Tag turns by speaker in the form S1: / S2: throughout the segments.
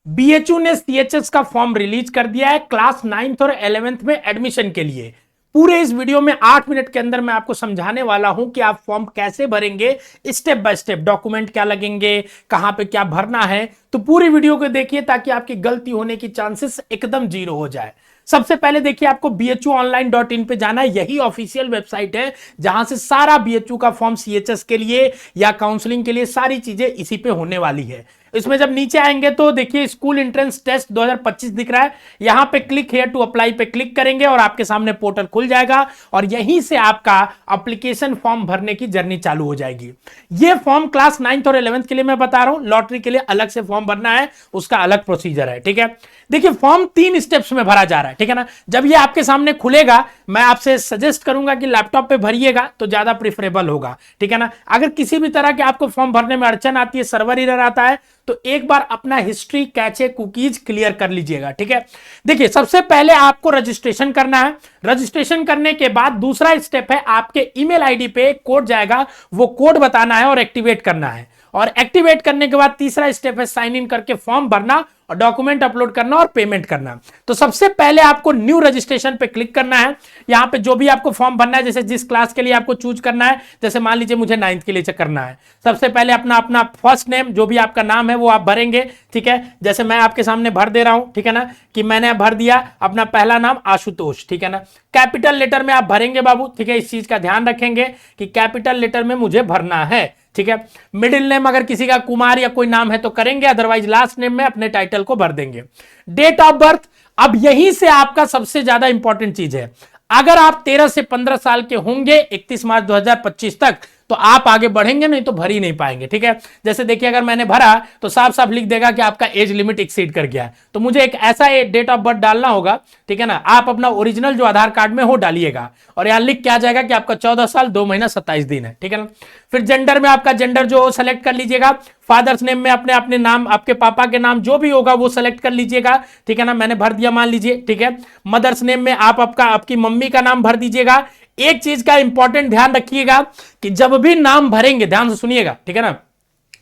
S1: BHU ने CHS का form release कर दिया है क्लास 9th और 11th में एडमिशन के लिए। पूरे इस वीडियो में 8 मिनट के अंदर मैं आपको समझाने वाला हूं कि आप फॉर्म कैसे भरेंगे, स्टेप बाय स्टेप, डॉक्यूमेंट क्या लगेंगे, कहां पे क्या भरना है। तो पूरी वीडियो को देखिए ताकि आपकी गलती होने की चांसेस एकदम जीरो हो जाए। सबसे पहले देखिए, आपको bhuonline.in पे जाना है। यही ऑफिशियल वेबसाइट है जहां से सारा बीएचयू का फॉर्म सीएचएस के लिए या काउंसलिंग के लिए सारी चीजें इसी पे होने वाली है। इसमें जब नीचे आएंगे तो देखिए स्कूल एंट्रेंस टेस्ट 2025 दिख रहा है। यहां पे क्लिक हियर टू अप्लाई पे क्लिक करेंगे और आपके सामने पोर्टल खुल जाएगा और यहीं से आपका एप्लीकेशन फॉर्म भरने की जर्नी चालू हो जाएगी। ये फॉर्म क्लास 9th और 11th के लिए मैं बता रहा हूं, लॉटरी के लिए अलग से फॉर्म भरना है, उसका अलग प्रोसीजर है। ठीक है, देखिए फॉर्म 3 स्टेप्स में भरा जा रहा है। ठीक है ना, जब ये आपके सामने खुलेगा मैं आपसे सजेस्ट करूंगा कि लैपटॉप पे भरिएगा तो ज्यादा प्रेफरेबल होगा। ठीक है ना, अगर किसी भी तरह के आपको फॉर्म भरने में अड़चन आती है, सर्वर एरर आता है, तो एक बार अपना हिस्ट्री, कैचे, कुकीज क्लियर कर लीजिएगा। ठीक है, देखिए सबसे पहले आपको रजिस्ट्रेशन करना है। रजिस्ट्रेशन करने के बाद दूसरा स्टेप है, आपके ईमेल आईडी पे कोड जाएगा, वो कोड बताना है और एक्टिवेट करना है। और एक्टिवेट करने के बाद तीसरा स्टेप है साइन इन करके फॉर्म भरना और डॉक्यूमेंट अपलोड करना और पेमेंट करना। तो सबसे पहले आपको न्यू रजिस्ट्रेशन पे क्लिक करना है। यहां पे जो भी आपको फॉर्म भरना है, जैसे जिस क्लास के लिए आपको चूज करना है, जैसे मान लीजिए मुझे 9th के लिए करना है, सबसे पहले अपना फर्स्ट नेम, जो भी आपका नाम है वो आप भरेंगे। ठीक है, जैसे मैं आपके सामने भर दे रहा हूं। ठीक है ना, कि मैंने भर दिया अपना पहला नाम आशुतोष। ठीक है ना, कैपिटल लेटर में आप भरेंगे बाबू। ठीक है, इस चीज का ध्यान रखेंगे कि कैपिटल लेटर में मुझे भरना है। ठीक है, मिडिल नेम अगर किसी का कुमार या कोई नाम है तो करेंगे, अदरवाइज लास्ट नेम में अपने टाइटल को भर देंगे। डेट ऑफ बर्थ, अब यहीं से आपका सबसे ज्यादा इंपॉर्टेंट चीज है। अगर आप 13 से 15 साल के होंगे 31 मार्च 2025 तक तो आप आगे बढ़ेंगे, नहीं तो भर ही नहीं पाएंगे। ठीक है, जैसे देखिए अगर मैंने भरा तो साफ साफ लिख देगा कि आपका एज लिमिट एक्सीड कर गया है, तो मुझे एक ऐसा डेट ऑफ बर्थ डालना होगा। ठीक है ना, आप अपना ओरिजिनल जो आधार कार्ड में हो डालिएगा और यहां लिख के आ जाएगा कि आपका 14 साल 2 महीना 27 दिन है। ठीक है ना, फिर जेंडर में आपका जेंडर जो सेलेक्ट कर लीजिएगा। फादर्स नेम में अपने नाम, आपके पापा के नाम जो भी होगा वो सेलेक्ट कर लीजिएगा। ठीक है ना, मैंने भर दिया मान लीजिए। ठीक है, मदर्स नेम में आपकी मम्मी का नाम भर दीजिएगा। एक चीज का इंपॉर्टेंट ध्यान रखिएगा कि जब भी नाम भरेंगे ध्यान से सुनिएगा। ठीक है ना,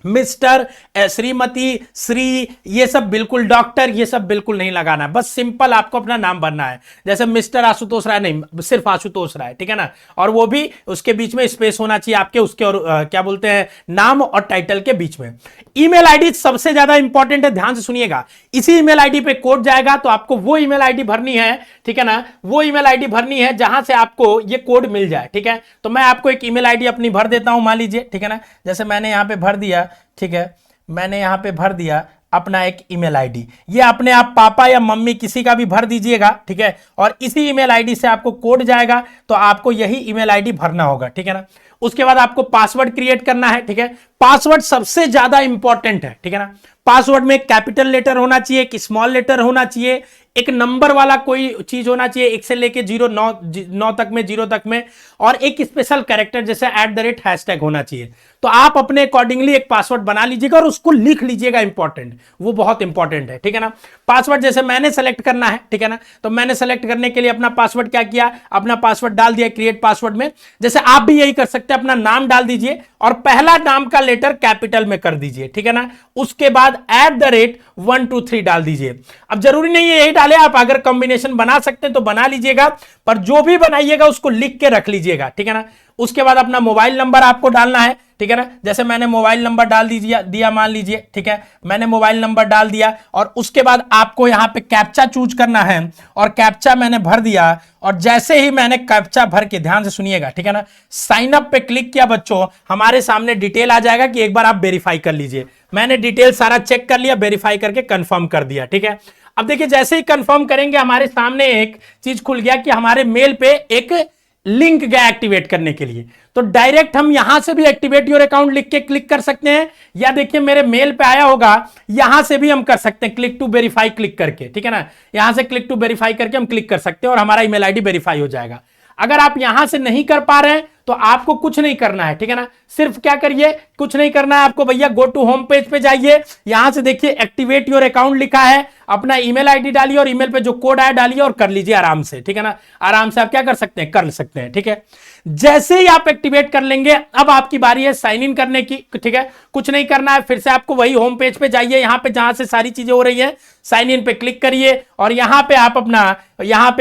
S1: मिस्टर, श्रीमती, श्री, ये सब बिल्कुल, डॉक्टर, ये सब बिल्कुल नहीं लगाना है। बस सिंपल आपको अपना नाम भरना है, जैसे मिस्टर आशुतोष राय नहीं, सिर्फ आशुतोष राय। ठीक है ना, और वो भी उसके बीच में स्पेस होना चाहिए आपके, उसके और क्या बोलते हैं, नाम और टाइटल के बीच में। ईमेल आईडी सबसे ज्यादा इंपॉर्टेंट है, ध्यान से सुनिएगा। इसी ईमेल आईडी पे कोड जाएगा तो आपको वो ईमेल आईडी भरनी है। ठीक है ना, वो ईमेल आईडी भरनी है जहां से आपको ये कोड मिल जाए। ठीक है, तो मैं आपको एक ईमेल आईडी अपनी भर देता हूं, मान लीजिए। ठीक है ना, जैसे मैंने यहां पे भर दिया। ठीक है, मैंने यहां पे भर दिया अपना एक ईमेल आईडी। ये अपने आप पापा या मम्मी किसी का भी भर दीजिएगा। ठीक है, और इसी ईमेल आईडी से आपको कोड जाएगा तो आपको यही ईमेल आईडी भरना होगा। ठीक है ना, उसके बाद आपको पासवर्ड क्रिएट करना है। ठीक है, पासवर्ड सबसे ज्यादा इंपॉर्टेंट है। ठीक है ना, पासवर्ड में एक कैपिटल लेटर होना चाहिए, एक स्मॉल लेटर होना चाहिए, एक नंबर वाला कोई चीज होना चाहिए, 1 से लेके 9 तक में, 0 तक में, और एक स्पेशल कैरेक्टर जैसे ### होना चाहिए। तो आप अपने अकॉर्डिंगली एक पासवर्ड बना लीजिएगा और उसको लिख लीजिएगा, इंपॉर्टेंट, वो बहुत इंपॉर्टेंट है। ठीक है ना, पासवर्ड जैसे मैंने सेलेक्ट करना है। ठीक है ना, तो मैंने सेलेक्ट करने के लिए अपना पासवर्ड क्या किया, अपना पासवर्ड डाल दिया क्रिएट पासवर्ड में। जैसे आप भी यही कर सकते हैं, अपना नाम डाल दीजिए और पहला नाम का लेटर कैपिटल में कर दीजिए। ठीक है ना, उसके बाद @123 डाल दीजिए। अब जरूरी नहीं है यही डाले, आप अगर कॉम्बिनेशन बना सकते हैं तो बना लीजिएगा, पर जो भी बनाइएगा उसको लिख के रख लीजिएगा। ठीक है ना, उसके बाद अपना मोबाइल नंबर आपको डालना है। ठीक है ना, जैसे मैंने मोबाइल नंबर डाल दिया मान लीजिए। ठीक है, मैंने मोबाइल नंबर डाल दिया और उसके बाद आपको यहां पे कैप्चा चूज करना है और कैप्चा मैंने भर दिया। और जैसे ही मैंने कैप्चा भर के, ध्यान से सुनिएगा। ठीक है ना, साइन अप पे क्लिक किया बच्चों, हमारे सामने डिटेल आ जाएगा कि एक बार आप वेरीफाई कर लीजिए। मैंने डिटेल सारा चेक कर लिया, वेरीफाई करके कंफर्म कर दिया। ठीक है, अब देखिए जैसे ही कंफर्म करेंगे हमारे सामने एक चीज खुल गया कि हमारे मेल पे एक लिंक गया एक्टिवेट करने के लिए। तो डायरेक्ट हम यहां से भी एक्टिवेट योर अकाउंट लिख के क्लिक कर सकते हैं, या देखिए मेरे मेल पे आया होगा, यहां से भी हम कर सकते हैं क्लिक टू वेरीफाई क्लिक करके। ठीक है ना, यहां से क्लिक टू वेरीफाई करके हम क्लिक कर सकते हैं और हमारा ईमेल आईडी वेरीफाई हो जाएगा। अगर आप यहां से नहीं कर पा रहे हैं तो आपको कुछ नहीं करना है। ठीक है ना, सिर्फ क्या करिए, कुछ नहीं करना है आपको भैया, गो टू होम पेज पे जाइए, यहां से देखिए एक्टिवेट योर अकाउंट लिखा है, अपना ईमेल आईडी डालिए और ईमेल पे जो कोड आया डालिए और कर लीजिए आराम से। ठीक है ना, आराम से आप क्या कर सकते हैं, कर सकते हैं। ठीक है, जैसे ही आप एक्टिवेट कर लेंगे, अब आपकी बारी है साइन इन करने की, ठीक है। कुछ नहीं करना है, फिर से आपको वही होम पेज पे जाइए, यहां पे जहां से सारी चीजें हो रही है, साइन इन पे क्लिक करिए और यहां पे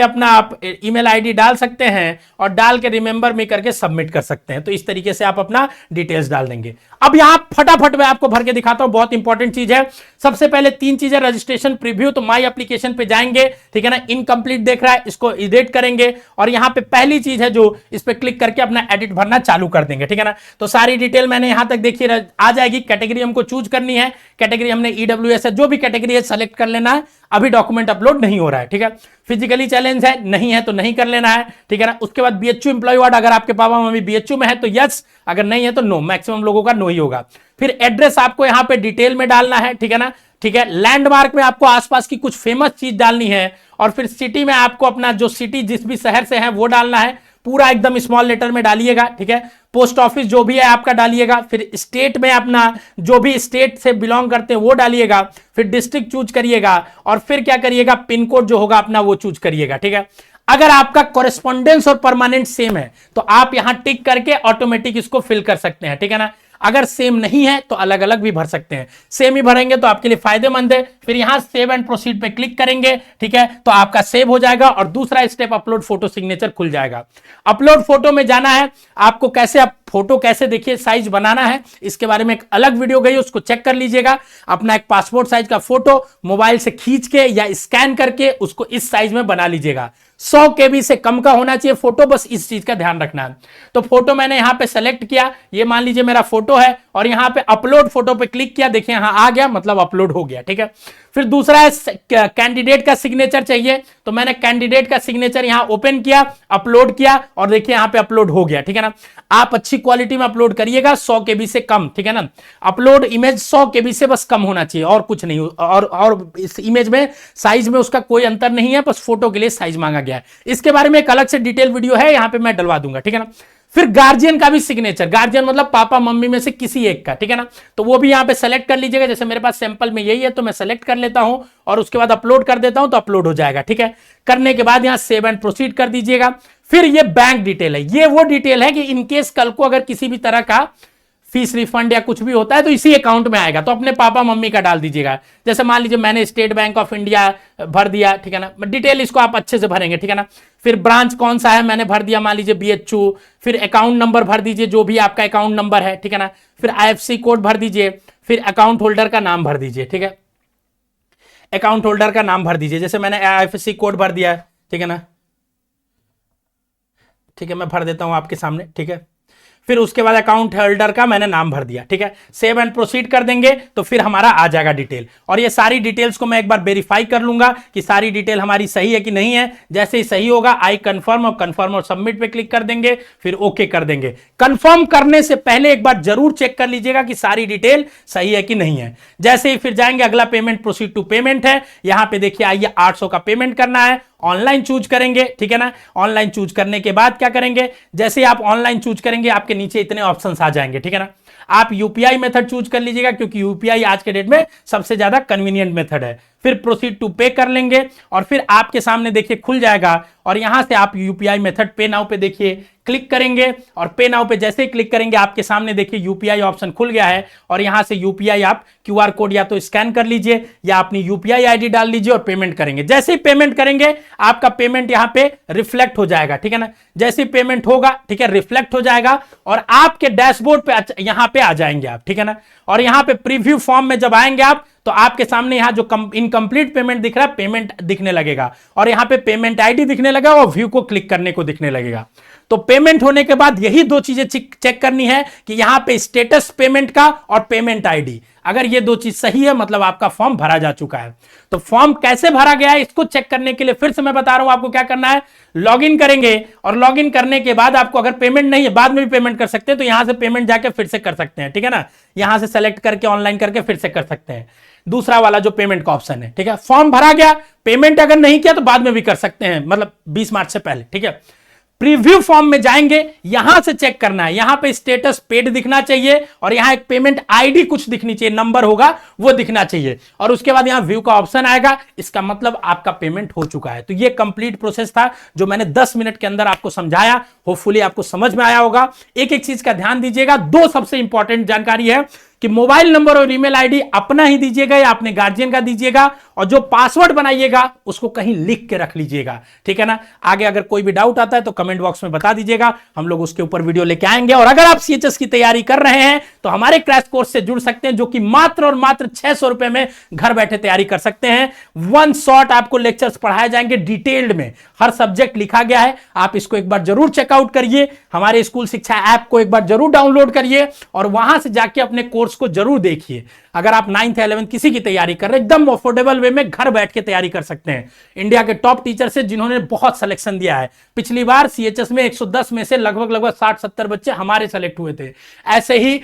S1: अपना आप ईमेल आईडी डाल सकते हैं और डाल के रिमेंबर मी करके सबमिट कर सकते हैं। तो इस तरीके से आप अपना डिटेल्स डाल देंगे। अब यहां फटाफट मैं आपको भर के दिखाता हूं, बहुत इंपॉर्टेंट चीज है। सबसे पहले 3 चीजें, रजिस्ट्रेशन, प्रीव्यू, तो माई एप्लीकेशन पे जाएंगे, ठीक है ना। इनकम्प्लीट देख रहा है, इसको एडिट करेंगे और यहां पे पहली चीज है जो इस पे क्लिक करके अपना एडिट भरना चालू कर देंगे, ठीक है ना। तो सारी डिटेल मैंने यहां तक देखिए आ जाएगी। कैटेगरी हमको चूज करनी है, कैटेगरी हमने ईडब्ल्यूएस है, जो भी कैटेगरी है सेलेक्ट कर लेना है। अभी डॉक्यूमेंट अपलोड नहीं हो रहा है, ठीक है। फिजिकली चैलेंज है, नहीं है तो नहीं कर लेना है, ठीक है ना। उसके बाद बीएचयू एम्प्लॉय वार्ड, अगर आपके पापा मम्मी बीएचयू में है तो यस, अगर नहीं है तो नो, मैक्सिमम लोगों का नो ही होगा। फिर एड्रेस आपको यहां पे डिटेल में डालना है, ठीक है ना, ठीक है। लैंडमार्क में आपको आसपास की कुछ फेमस चीज डालनी है और फिर सिटी में आपको अपना जो सिटी जिस भी शहर से है वो डालना है, पूरा एकदम स्मॉल लेटर में डालिएगा, ठीक है। पोस्ट ऑफिस जो भी है आपका डालिएगा, फिर स्टेट में अपना जो भी स्टेट से बिलोंग करते हैं वो डालिएगा, फिर डिस्ट्रिक्ट चूज करिएगा और फिर क्या करिएगा, पिन कोड जो होगा अपना वो चूज करिएगा, ठीक है। अगर आपका कॉरेस्पॉन्डेंस और परमानेंट सेम है तो आप यहां टिक करके ऑटोमेटिक इसको फिल कर सकते हैं, ठीक है ना। अगर सेम नहीं है तो अलग अलग भी भर सकते हैं, सेम ही भरेंगे तो आपके लिए फायदेमंद है। फिर यहां सेव एंड प्रोसीड पे क्लिक करेंगे, ठीक है, तो आपका सेव हो जाएगा और दूसरा स्टेप अपलोड फोटो सिग्नेचर खुल जाएगा। अपलोड फोटो में जाना है आपको, कैसे आप फोटो कैसे देखिए साइज बनाना है, इसके बारे में एक अलग वीडियो गई, उसको चेक कर लीजिएगा। अपना एक पासपोर्ट साइज का फोटो मोबाइल से खींच के या स्कैन करके उसको इस साइज में बना लीजिएगा। 100 KB से कम का होना चाहिए फोटो, बस इस चीज का ध्यान रखना है। तो फोटो मैंने यहां पे सेलेक्ट किया, ये मान लीजिए मेरा फोटो है और यहां पे अपलोड फोटो पे क्लिक किया, देखिए यहां आ गया, मतलब अपलोड हो गया, ठीक है। फिर दूसरा है कैंडिडेट का सिग्नेचर चाहिए, तो मैंने कैंडिडेट का सिग्नेचर यहां ओपन किया, अपलोड किया और देखिए यहां पे अपलोड हो गया, ठीक है ना। आप अच्छी क्वालिटी में अपलोड करिएगा, 100 KB से कम, ठीक है ना। अपलोड इमेज 100 KB से बस कम होना चाहिए और कुछ नहीं, और इस इमेज में साइज में उसका कोई अंतर नहीं है, बस फोटो के लिए साइज मांगा गया है। इसके बारे में एक अलग से डिटेल वीडियो है, यहां पे मैं डलवा दूंगा, ठीक है ना। फिर गार्जियन का भी सिग्नेचर, गार्जियन मतलब पापा मम्मी में से किसी एक का, ठीक है ना, तो वो भी यहां पे सेलेक्ट कर लीजिएगा। जैसे मेरे पास सैंपल में यही है तो मैं सेलेक्ट कर लेता हूं और उसके बाद अपलोड कर देता हूं तो अपलोड हो जाएगा, ठीक है। करने के बाद यहां सेव एंड प्रोसीड कर दीजिएगा। फिर ये बैंक डिटेल है, ये वो डिटेल है कि इनकेस कल को अगर किसी भी तरह का फीस रिफंड या कुछ भी होता है तो इसी अकाउंट में आएगा, तो अपने पापा मम्मी का डाल दीजिएगा। जैसे मान लीजिए मैंने स्टेट बैंक ऑफ इंडिया भर दिया, ठीक है ना, डिटेल इसको आप अच्छे से भरेंगे, ठीक है ना। फिर ब्रांच कौन सा है मैंने भर दिया, मान लीजिए बीएचयू। फिर अकाउंट नंबर भर दीजिए, जो भी आपका अकाउंट नंबर है, ठीक है ना। फिर IFSC कोड भर दीजिए, फिर अकाउंट होल्डर का नाम भर दीजिए, ठीक है, अकाउंट होल्डर का नाम भर दीजिए। जैसे मैंने IFSC कोड भर दिया है, ठीक है ना, ठीक है, मैं भर देता हूं आपके सामने, ठीक है। फिर उसके बाद अकाउंट होल्डर का मैंने नाम भर दिया, ठीक है। सेव एंड प्रोसीड कर देंगे तो फिर हमारा आ जाएगा डिटेल, और ये सारी डिटेल्स को मैं एक बार वेरीफाई कर लूंगा कि सारी डिटेल हमारी सही है कि नहीं है। जैसे ही सही होगा आई कंफर्म और सबमिट पे क्लिक कर देंगे, फिर ओके कर देंगे। कंफर्म करने से पहले एक बार जरूर चेक कर लीजिएगा कि सारी डिटेल सही है कि नहीं है। जैसे ही फिर जाएंगे, अगला पेमेंट प्रोसीड टू पेमेंट है, यहां पे देखिए आइए 800 का पेमेंट करना है, ऑनलाइन चूज करेंगे, ठीक है ना। ऑनलाइन चूज करने के बाद क्या करेंगे, जैसे आप ऑनलाइन चूज करेंगे आपके नीचे इतने ऑप्शंस आ जाएंगे, ठीक है ना। आप यूपीआई मेथड चूज कर लीजिएगा क्योंकि यूपीआई आज के डेट में सबसे ज्यादा कन्वीनियंट मेथड है। फिर प्रोसीड टू पे कर लेंगे और फिर आपके सामने देखिए खुल जाएगा और यहां से आप यूपीआई मेथड पे नाउ पे देखिए क्लिक करेंगे और पे नाउ पे जैसे ही क्लिक करेंगे आपके सामने देखिए यूपीआई ऑप्शन खुल गया है और यहां से यूपीआई आप क्यूआर कोड या तो स्कैन कर लीजिए या अपनी यूपीआई आईडी डाल लीजिए और पेमेंट करेंगे। जैसे ही पेमेंट करेंगे आपका पेमेंट यहां पे रिफ्लेक्ट हो जाएगा, ठीक है ना। जैसे ही पेमेंट होगा, ठीक है, रिफ्लेक्ट हो जाएगा और आपके डैशबोर्ड पे यहां पे आ जाएंगे आप, ठीक है ना। और यहां पे प्रीव्यू फॉर्म में जब आएंगे आप तो आपके सामने यहां जो इनकम्प्लीट पेमेंट दिख रहा है पेमेंट दिखने लगेगा और यहां पे पेमेंट आईडी दिखने लगा और व्यू को क्लिक करने को दिखने लगेगा। तो पेमेंट होने के बाद यही दो चीजें चेक करनी है कि यहां पे स्टेटस पेमेंट का और पेमेंट आईडी, अगर ये दो चीज सही है मतलब आपका फॉर्म भरा जा चुका है। तो फॉर्म कैसे भरा गया है इसको चेक करने के लिए फिर से मैं बता रहा हूं आपको क्या करना है। लॉगिन करेंगे और लॉगिन करने के बाद आपको अगर पेमेंट नहीं है, बाद में भी पेमेंट कर सकते हैं, तो यहां से पेमेंट जाके फिर से कर सकते हैं, ठीक है ना। यहां से सेलेक्ट करके ऑनलाइन करके फिर से कर सकते हैं, दूसरा वाला जो पेमेंट का ऑप्शन है, ठीक है। फॉर्म भरा गया, पेमेंट अगर नहीं किया तो बाद में भी कर सकते हैं, मतलब 20 मार्च से पहले, ठीक है। प्रीव्यू फॉर्म में जाएंगे, यहां से चेक करना है, यहां पे स्टेटस पेड दिखना चाहिए और यहां एक पेमेंट आईडी कुछ दिखनी चाहिए, नंबर होगा वो दिखना चाहिए और उसके बाद यहां व्यू का ऑप्शन आएगा, इसका मतलब आपका पेमेंट हो चुका है। तो ये कंप्लीट प्रोसेस था जो मैंने 10 मिनट के अंदर आपको समझाया, होपफुली आपको समझ में आया होगा। एक एक चीज का ध्यान दीजिएगा, दो सबसे इंपॉर्टेंट जानकारी है कि मोबाइल नंबर और ईमेल आईडी अपना ही दीजिएगा या अपने गार्जियन का दीजिएगा और जो पासवर्ड बनाइएगा उसको कहीं लिख के रख लीजिएगा, ठीक है ना। आगे अगर कोई भी डाउट आता है तो कमेंट बॉक्स में बता दीजिएगा, हम लोग उसके ऊपर वीडियो लेके आएंगे। और अगर आप सीएचएस की तैयारी कर रहे हैं तो हमारे क्रैश कोर्स से जुड़ सकते हैं, जो कि मात्र और मात्र 600 रुपए में घर बैठे तैयारी कर सकते हैं। वन शॉट आपको लेक्चर्स पढ़ाए जाएंगे, डिटेल्ड में हर सब्जेक्ट लिखा गया है। आप इसको एक बार जरूर चेकआउट करिए, हमारे स्कूल शिक्षा ऐप को एक बार जरूर डाउनलोड करिए और वहां से जाके अपने कोर्स को जरूर देखिए। अगर आप 9th 11th किसी की तैयारी कर रहे हैं, एकदम अफोर्डेबल वे में घर बैठ के तैयारी कर सकते हैं। इंडिया के टॉप टीचर से जिन्होंने बहुत सिलेक्शन दिया है, पिछली बार सीएचएस में 110 में से लगभग 60-70 बच्चे हमारे सेलेक्ट हुए थे, ऐसे ही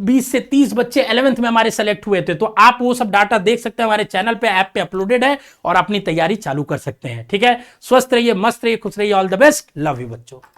S1: 20 से 30 बच्चे 11th में हमारे सेलेक्ट हुए थे। तो आप वो सब डाटा देख सकते हैं, हमारे चैनल पे, ऐप पे अपलोडेड है और अपनी तैयारी चालू कर सकते हैं, ठीक है। स्वस्थ रहिए, मस्त रहिए, खुश रहिए, all the best, love you बच्चों।